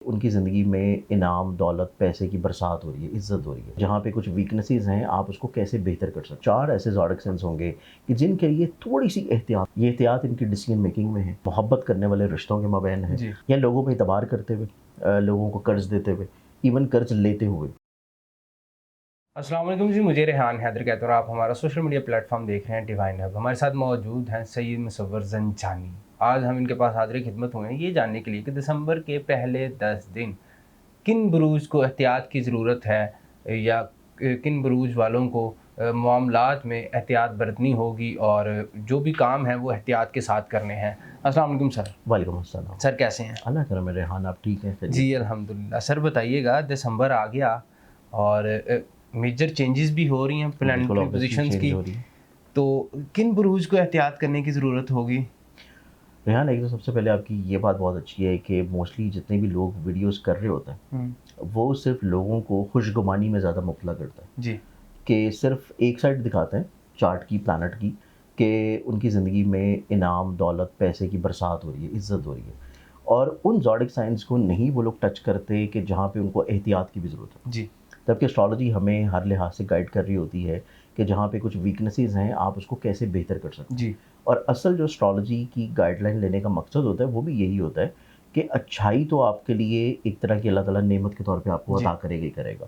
उनकी ज़िंदगी में इनाम, दौलत, पैसे की बरसात हो रही है, इज़्ज़त हो रही है। जहाँ पे कुछ वीकनेसेस हैं, आप उसको कैसे बेहतर कर सकते हो। 4 ऐसे ज़ोडिएक साइन्स होंगे कि जिनके लिए थोड़ी-सी एहतियात, ये एहतियात इनकी डिसीजन मेकिंग में है, मोहब्बत करने वाले रिश्तों के माबैन है, जी। या लोगों पे एतबार करते हुए, लोगों को कर्ज़ देते हुए, इवन कर्ज़ लेते हुए। अस्सलाम वालेकुम जी, मुझे रेहान हैदर कहते हैं और आप हमारा सोशल मीडिया प्लेटफॉर्म देख रहे हैं डिवाइन हब। हमारे साथ मौजूद हैं सैयद मुसव्वर ज़ंजानी। आज हम इनके पास हाज़िर खिदमत हुए हैं ये जानने के लिए कि दिसंबर के पहले 10 दिन किन बुरूज को एहतियात की ज़रूरत है, या किन बुरूज वालों को मामलात में एहतियात बरतनी होगी और जो भी काम है वो एहतियात के साथ करने हैं। अस्सलाम वालेकुम सर। वालेकुम अस्सलाम। सर कैसे हैं? अल्लाह करम है रेहान, आप ठीक हैं? खैरियत जी से? अल्हम्दुलिल्लाह। सर बताइएगा, दिसंबर आ गया और मेजर चेंजेस भी हो रही हैं बिल्कुल प्लानिटरी ऑब्वियसली पोजीशंस चेंज की, हो रही है। तो किन बुरूज को एहतियात करने की ज़रूरत होगी? रेहान, एक तो सबसे पहले आपकी ये बात बहुत अच्छी है कि मोस्टली जितने भी लोग वीडियोज़ कर रहे होते हैं, हुँ। वो सिर्फ़ लोगों को खुशगुमानी में ज़्यादा मुब्तला करता है। जी। कि सिर्फ़ एक साइड दिखाते हैं चार्ट की, प्लैनेट की, कि उनकी ज़िंदगी में इनाम, दौलत, पैसे की बरसात हो रही है, इज़्ज़त हो रही है। और उन ज़ोडिएक साइन्स को नहीं वो लोग टच करते कि जहाँ पे उनको एहतियात की भी ज़रूरत है। जी। जबकि एस्ट्रोलॉजी हमें हर लिहाज से गाइड कर रही होती है कि जहाँ पे कुछ वीकनेसेस हैं, आप उसको कैसे बेहतर कर सकते हैं। जी। और असल जो एस्ट्रोलॉजी की गाइडलाइन लेने का मकसद होता है, वो भी यही होता है कि अच्छाई तो आपके लिए एक तरह की अल्लाह ताला नेमत के तौर पे आपको जी। अता करेगा ही करेगा।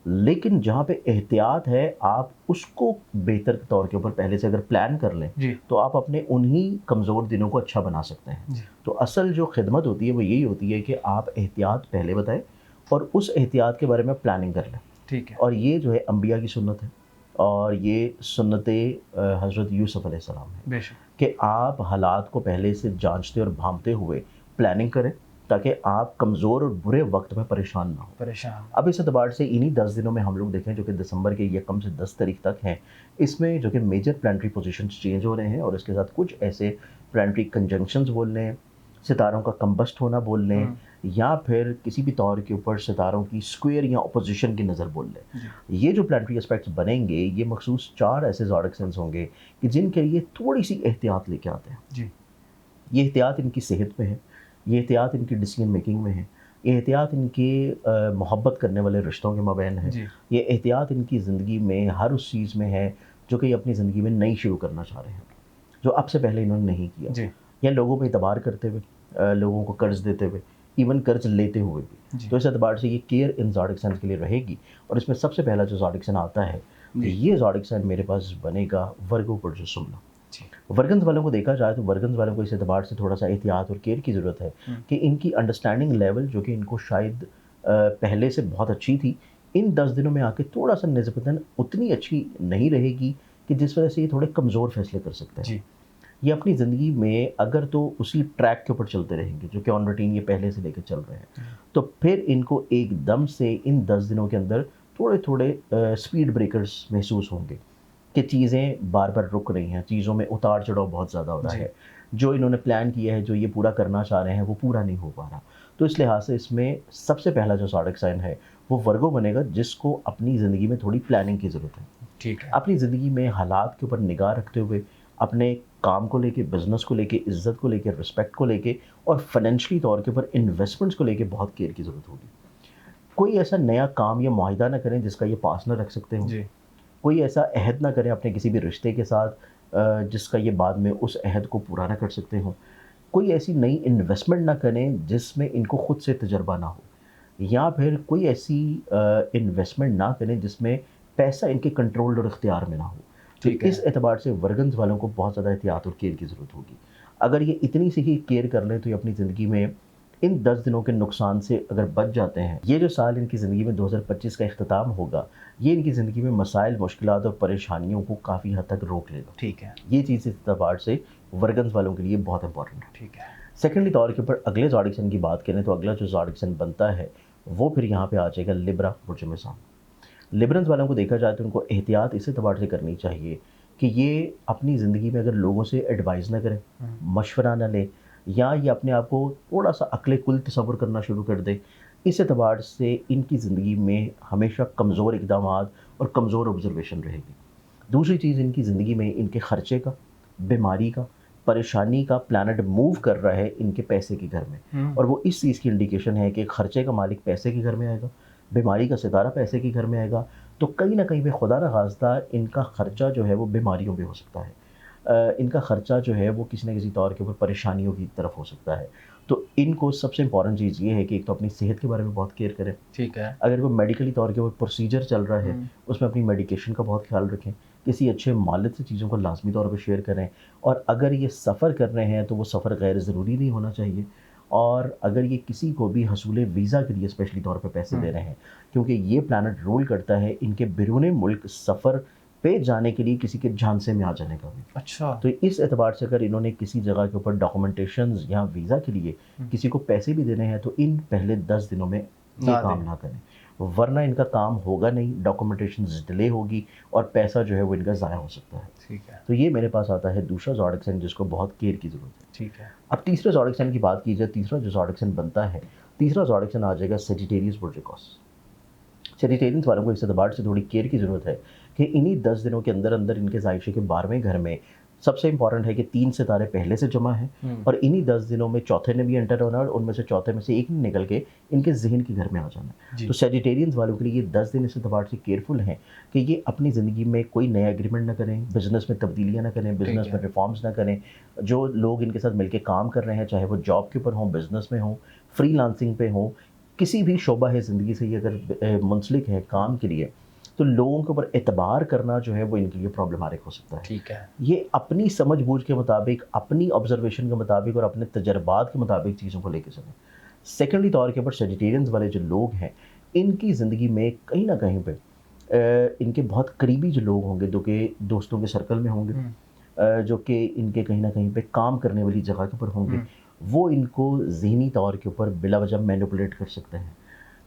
लेकिन जहाँ पे एहतियात है, आप उसको बेहतर के तौर के ऊपर पहले से अगर प्लान कर लें, जी। तो आप अपने उन्हीं कमज़ोर दिनों को अच्छा बना सकते हैं। जी। तो असल जो खिदमत होती है, वो यही होती है कि आप एहतियात पहले बताएँ और उस एहतियात के बारे में प्लानिंग कर लें। ठीक है। और ये जो है अंबिया की सुन्नत है, और ये सुन्नते हज़रत यूसुफ़ अलैहिस्सलाम है बेशक। कि आप हालात को पहले से जाँचते और भांपते हुए प्लानिंग करें, ताकि आप कमज़ोर और बुरे वक़्त में परेशान ना हों। परेशान। अब इस एतबार से इन्हीं 10 दिनों में हम लोग देखें, जो कि दिसंबर के 1 से 10 तारीख तक हैं, इसमें जो कि मेजर प्लानिटरी पोज़ीशंस चेंज हो रहे हैं, और इसके साथ कुछ ऐसे प्लानिटरी कंजंक्शंस बोल लें, सितारों का कंबस्ट होना बोल लें, हुँ। या फिर किसी भी तौर के ऊपर सितारों की स्क्वायर या अपोज़िशन की नज़र बोल लें। जी। ये जो प्लानिटरी एस्पेक्ट्स बनेंगे, ये मखसूस 4 ऐसे ज़ोडिएक साइन्स होंगे कि जिनके लिए थोड़ी-सी एहतियात लेके आते हैं। जी। ये एहतियात इनकी सेहत में है, ये एहतियात इनकी डिसीजन मेकिंग में है, ये एहतियात इनके मोहब्बत करने वाले रिश्तों के माबैन है, जी। ये एहतियात इनकी ज़िंदगी में हर उस चीज़ में है जो कि ये अपनी ज़िंदगी में नई शुरू करना चाह रहे हैं, जो अब से पहले इन्होंने नहीं किया। जी। या लोगों पे एतबार करते हुए, लोगों को कर्ज़ देते हुए, इवन कर्ज़ लेते हुए भी। जी। तो इस एतबार से ये केयर इन ज़ोडिएक साइन्स के लिए रहेगी, और इसमें सबसे पहला जो ज़ोडिएक साइन आता है, जी। ये ज़ोडिएक साइन मेरे पास बनेगा वर्गो पुरुषोत्तम। जी। वर्गन्स वालों को देखा जाए तो वर्गन्स वालों को इस एतबार से थोड़ा-सा एहतियात और केयर की ज़रूरत है हुँ। कि इनकी अंडरस्टैंडिंग लेवल, जो कि इनको शायद पहले से बहुत अच्छी थी, इन 10 दिनों में आके थोड़ा-सा निस्बतन उतनी अच्छी नहीं रहेगी, कि जिस वजह से ये थोड़े कमज़ोर फ़ैसले कर सकते हैं। जी। ये अपनी ज़िंदगी में अगर तो उसी ट्रैक के ऊपर चलते रहेंगे, जो कि ऑन रूटीन ये पहले से लेके चल रहे हैं, तो फिर इनको एकदम से इन 10 दिनों के अंदर थोड़े-थोड़े स्पीड ब्रेकर्स महसूस होंगे कि चीज़ें बार-बार रुक रही हैं, चीज़ों में उतार-चढ़ाव बहुत ज़्यादा हो रहा जी। है। जो इन्होंने प्लान किया है, जो ये पूरा करना चाह रहे हैं, वो पूरा नहीं हो पा रहा। तो इस लिहाज से इसमें सबसे पहला जो ज़ोडिएक साइन है, वो वर्गो बनेगा, जिसको अपनी ज़िंदगी में थोड़ी प्लानिंग की ज़रूरत है। ठीक है। अपनी ज़िंदगी में हालात के ऊपर निगाह रखते हुए, अपने काम को लेके, बिज़नेस को लेके, इज़्ज़त को लेके, रिस्पेक्ट को लेके, और फाइनेंशियली तौर के ऊपर इन्वेस्टमेंट्स को लेके बहुत केयर की ज़रूरत होगी। कोई ऐसा नया काम या मुआहिदा ना करें जिसका ये पास ना रख सकते हों। जी। कोई ऐसा अहद ना करें अपने किसी भी रिश्ते के साथ, जिसका ये बाद में उस अहद को पूरा ना कर सकते हों। कोई ऐसी नई इन्वेस्टमेंट ना करें जिसमें इनको खुद से तजर्बा ना हो, या फिर कोई ऐसी इन्वेस्टमेंट ना करें जिसमें पैसा इनके कंट्रोल और इख्तियार में ना हो। तो ठीक इस है। एतबार से वर्गन्स वालों को बहुत ज़्यादा एहतियात और केयर की ज़रूरत होगी। अगर ये इतनी सी ही केयर कर लें, तो ये अपनी ज़िंदगी में इन 10 दिनों के नुकसान से अगर बच जाते हैं, ये जो साल इनकी ज़िंदगी में 2025 का इख्तिताम होगा, ये इनकी ज़िंदगी में मसाइल, मुश्किलात और परेशानियों को काफ़ी हद तक रोक लेगा। ठीक है। ये चीज़ इस एतबार से वर्गन्स वालों के लिए बहुत इंपॉर्टेंट है। ठीक है। सेकेंडली तौर के ऊपर अगले ज़ोडिएक साइन की बात करें, तो अगला जो ज़ोडिएक साइन बनता है, वो फिर यहाँ पे आ जाएगा लिब्रा बुर्ज मिज़ान। लिब्रंस वालों को देखा जाए तो उनको एहतियात इस एतबार से करनी चाहिए कि ये अपनी ज़िंदगी में अगर लोगों से एडवाइस ना करें, हुँ। मशवरा ना लें, या ये अपने आप को थोड़ा-सा अक्ल कुल तसव्वुर करना शुरू कर दें, इस एतबार से इनकी ज़िंदगी में हमेशा कमज़ोर इक़दामात और कमज़ोर ऑब्ज़र्वेशन रहेगी। दूसरी चीज़, इनकी ज़िंदगी में इनके ख़र्चे का, बीमारी का, परेशानी का प्लैनेट मूव कर रहा है इनके पैसे के घर में, और वो इस चीज़ की इंडिकेशन है कि खर्चे का मालिक पैसे के घर में आएगा, बीमारी का सितारा पैसे के घर में आएगा, तो कहीं ना कहीं पे खुदा न खास्ता इनका खर्चा जो है वो बीमारियों पे हो सकता है। इनका ख़र्चा जो है वो किसी न किसी तौर के ऊपर परेशानियों की तरफ हो सकता है। तो इनको सबसे इम्पॉर्टेंट चीज़ ये है कि एक तो अपनी सेहत के बारे में बहुत केयर करें। ठीक है। अगर कोई मेडिकली तौर के ऊपर प्रोसीजर चल रहा है, उसमें अपनी मेडिकेशन का बहुत ख़्याल रखें। किसी अच्छे मालिक से चीज़ों को लाज़मी तौर पे शेयर करें, और अगर ये सफ़र कर रहे हैं तो वो सफ़र गैर ज़रूरी नहीं होना चाहिए। और अगर ये किसी को भी हसूल वीज़ा के लिए स्पेशली तौर पे पैसे दे रहे हैं, क्योंकि ये प्लैनेट रूल करता है इनके बिरूने मुल्क सफ़र पे जाने के लिए किसी के झांसे में आ जाने का भी। अच्छा। तो इस एतबार से अगर इन्होंने किसी जगह के ऊपर डॉक्यूमेंटेशंस या वीज़ा के लिए किसी को पैसे भी देने हैं, तो इन पहले 10 दिनों में ये ना काम दें। ना करें, वरना इनका काम होगा नहीं, डॉक्यूमेंटेशंस डिले होगी और पैसा जो है वो इनका ज़ाया हो सकता है। ठीक है। तो ये मेरे पास आता है दूसरा ज़ोडिएक साइन जिसको बहुत केयर की ज़रूरत है। ठीक है। अब तीसरे ज़ोडिएक साइन की बात की जाए, तीसरा जो ज़ोडिएक साइन बनता है, तीसरा ज़ोडिएक साइन आ जाएगा सेजिटेरियस बुर्जिकॉस। सेजिटेरियंस वालों को इस एतबार से थोड़ी केयर की ज़रूरत है कि इन्हीं 10 दिनों के अंदर अंदर इनके ज़ायशे के 12वें घर में सबसे इंपॉर्टेंट है कि 3 सितारे पहले से जमा हैं, और इन्हीं 10 दिनों में चौथे ने भी एंटर होना और उनमें से चौथे में से एक ने निकल के इनके ज़हन के घर में आ जाना। तो सेजिटेरियंस वालों के लिए ये 10 दिन इस एतबार से केयरफुल हैं कि ये अपनी ज़िंदगी में कोई नया एग्रीमेंट ना करें, बिज़नेस में तब्दीलियाँ ना करें, बिज़नेस में रिफॉर्म्स ना करें। जो लोग इनके साथ मिलकर काम कर रहे हैं, चाहे वो जॉब के ऊपर हों, बिज़नेस में हों, फ्रीलांसिंग पे हों, किसी भी शोबा है ज़िंदगी से ये अगर मुंसलिक है काम के लिए, तो लोगों के ऊपर एतबार करना जो है वो इनके लिए प्रॉब्लमेटिक हो सकता है। ठीक है। ये अपनी समझ-बूझ के मुताबिक, अपनी ऑब्ज़र्वेशन के मुताबिक और अपने तजर्बात के मुताबिक चीज़ों को लेके चलें। सेकेंडली तौर के ऊपर सेजिटेरियंस वाले जो लोग हैं, इनकी ज़िंदगी में कहीं न कहीं पे इनके बहुत करीबी जो लोग होंगे, जो कि दोस्तों के सर्कल में होंगे, जो कि इनके कहीं न कहीं पे काम करने वाली जगह के ऊपर होंगे, वो इनको ज़हनी तौर के ऊपर बिला वजह मैनिपुलेट कर सकते हैं।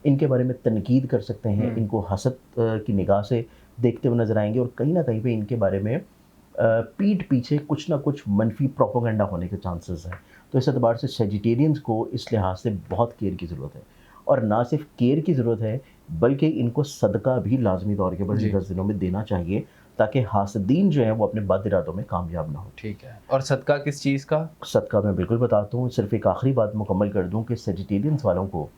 इनके बारे में तनकीद कर सकते हैं, इनको हसद की निगाह से देखते हुए नज़र आएँगे, और कहीं न कहीं पे इनके बारे में पीठ पीछे कुछ ना कुछ मनफी प्रोपेगेंडा होने के चांसेस हैं। तो इस एतबार से सेजिटेरियंस को इस लिहाज से बहुत केयर की ज़रूरत है, और ना सिर्फ केयर की ज़रूरत है बल्कि इनको सदका भी लाजमी तौर के ऊपर इन 10 दिनों में देना चाहिए, ताकि हासदीन जो हैं वो अपने बद इरादों में कामयाब ना हो। ठीक है। और सदका किस चीज़ का? सदका मैं बिल्कुल बताता हूँ, सिर्फ एक आखिरी बात मुकम्मल कर दूँ कि सेजिटेरियंस वालों को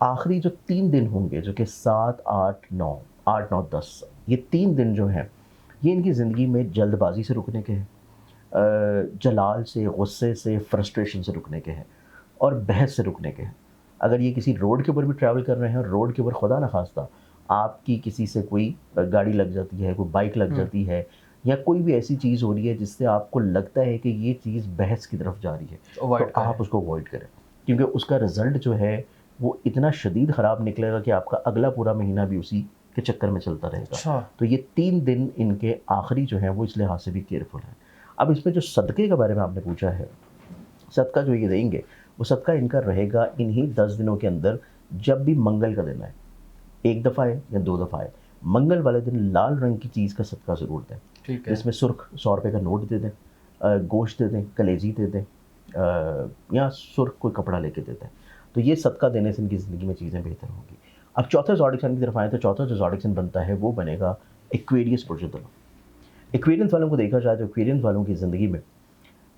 आखिरी जो 3 दिन होंगे, जो कि 7, 8, 9, 8, 9, 10, ये 3 दिन जो हैं, ये इनकी ज़िंदगी में जल्दबाज़ी से रुकने के हैं, जलाल से, गुस्से से, फ्रस्ट्रेशन से रुकने के हैं, और बहस से रुकने के हैं। अगर ये किसी रोड के ऊपर भी ट्रैवल कर रहे हैं और रोड के ऊपर खुदा न खास्ता आपकी किसी से कोई गाड़ी लग जाती है, कोई बाइक लग जाती है, या कोई भी ऐसी चीज़ हो रही है जिससे आपको लगता है कि ये चीज़ बहस की तरफ जा रही है, तो आप उसको अवॉइड करें, क्योंकि उसका रिज़ल्ट जो है वो इतना शदीद ख़राब निकलेगा कि आपका अगला पूरा महीना भी उसी के चक्कर में चलता रहेगा। अच्छा। तो ये 3 दिन इनके आखिरी जो हैं वो इस लिहाज से भी केयरफुल हैं। अब इसमें जो सदक़े के बारे में आपने पूछा है, सदका जो ये देंगे, वो सदका इनका रहेगा इन्हीं 10 दिनों के अंदर, जब भी मंगल का दिन है, 1 दफ़ा है या 2 दफ़ा है, मंगल वाले दिन लाल रंग की चीज़ का सदका ज़रूर दें। ठीक है। जिसमें सुर्ख 100 रुपये का नोट दे दें, गोश्त दे दें, कलेजी दे दें, या सुर्ख कोई कपड़ा लेके दे दें। तो ये सदका देने से इनकी ज़िंदगी में चीज़ें बेहतर होंगी। अब चौथे ज़ोडिएक साइन की तरफ आएँ तो चौथा जो ज़ोडिएक साइन बनता है वो बनेगा एक्वेरियस बुर्जुदल। एक्वेरियंस वालों को देखा जाए तो एक्वेरियंस वालों की ज़िंदगी में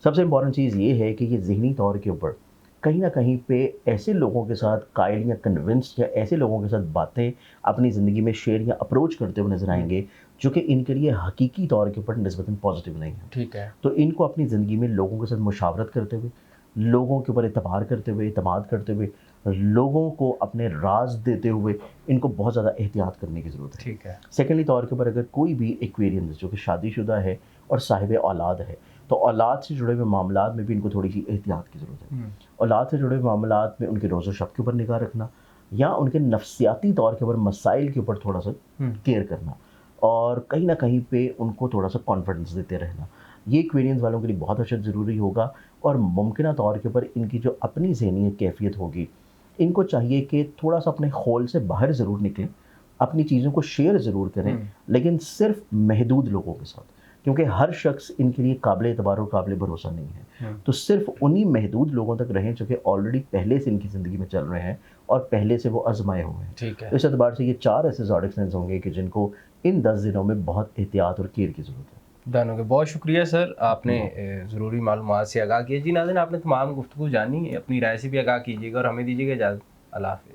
सबसे इम्पॉर्टेंट चीज़ ये है कि ये ज़हनी तौर के ऊपर कहीं न कहीं पे ऐसे लोगों के साथ कायल या कन्विंस्ड, या ऐसे लोगों के साथ बातें अपनी ज़िंदगी में शेयर या अप्रोच करते हुए नज़र आएँगे, जो कि इनके लिए हकीकी तौर के ऊपर निस्बतन पॉजिटिव नहीं है। ठीक है। तो इनको अपनी ज़िंदगी में लोगों के साथ मुशावरत करते हुए, लोगों के ऊपर एतबार करते हुए, एतमाद करते हुए, लोगों को अपने राज देते हुए इनको बहुत ज़्यादा एहतियात करने की ज़रूरत है। ठीक है। सेकेंडली तौर के ऊपर अगर कोई भी एक्वेरियंस जो कि शादीशुदा है और साहिब औलाद है, तो औलाद से जुड़े हुए मामलात में भी इनको थोड़ी सी एहतियात की ज़रूरत है। औलाद से जुड़े हुए मामलात में उनके रोज़ो शब के ऊपर निगाह रखना, या उनके नफ्सियाती तौर के ऊपर मसाइल के ऊपर थोड़ा सा केयर करना, और कहीं ना कहीं पे उनको थोड़ा सा कॉन्फिडेंस देते रहना, ये एक्वेरियंस वालों के लिए बहुत अच्छा ज़रूरी होगा। और मुमकिन तौर के ऊपर इनकी जो अपनी ज़हनी कैफियत होगी, इनको चाहिए कि थोड़ा सा अपने खोल से बाहर ज़रूर निकलें, अपनी चीज़ों को शेयर ज़रूर करें, लेकिन सिर्फ महदूद लोगों के साथ, क्योंकि हर शख्स इनके लिए काबिल एतबार और काबिल भरोसा नहीं है। तो सिर्फ उन्हीं महदूद लोगों तक रहें जो कि ऑलरेडी पहले से इनकी ज़िंदगी में चल रहे हैं और पहले से वो आजमाए हुए हैं। ठीक है। तो इस एतबार से ये 4 ऐसे ज़ोडिएक साइंस होंगे कि जिनको इन 10 दिनों में बहुत एहतियात और केयर की ज़रूरत है। डन हो गया। बहुत शुक्रिया सर, आपने ज़रूरी मालूमात से आगाह किया। जी नाज़रीन, आपने तमाम गुफ्तगू जानी, अपनी राय से भी आगाह कीजिएगा और हमें दीजिएगा इजाज़त। अल्लाह हाफ़िज़।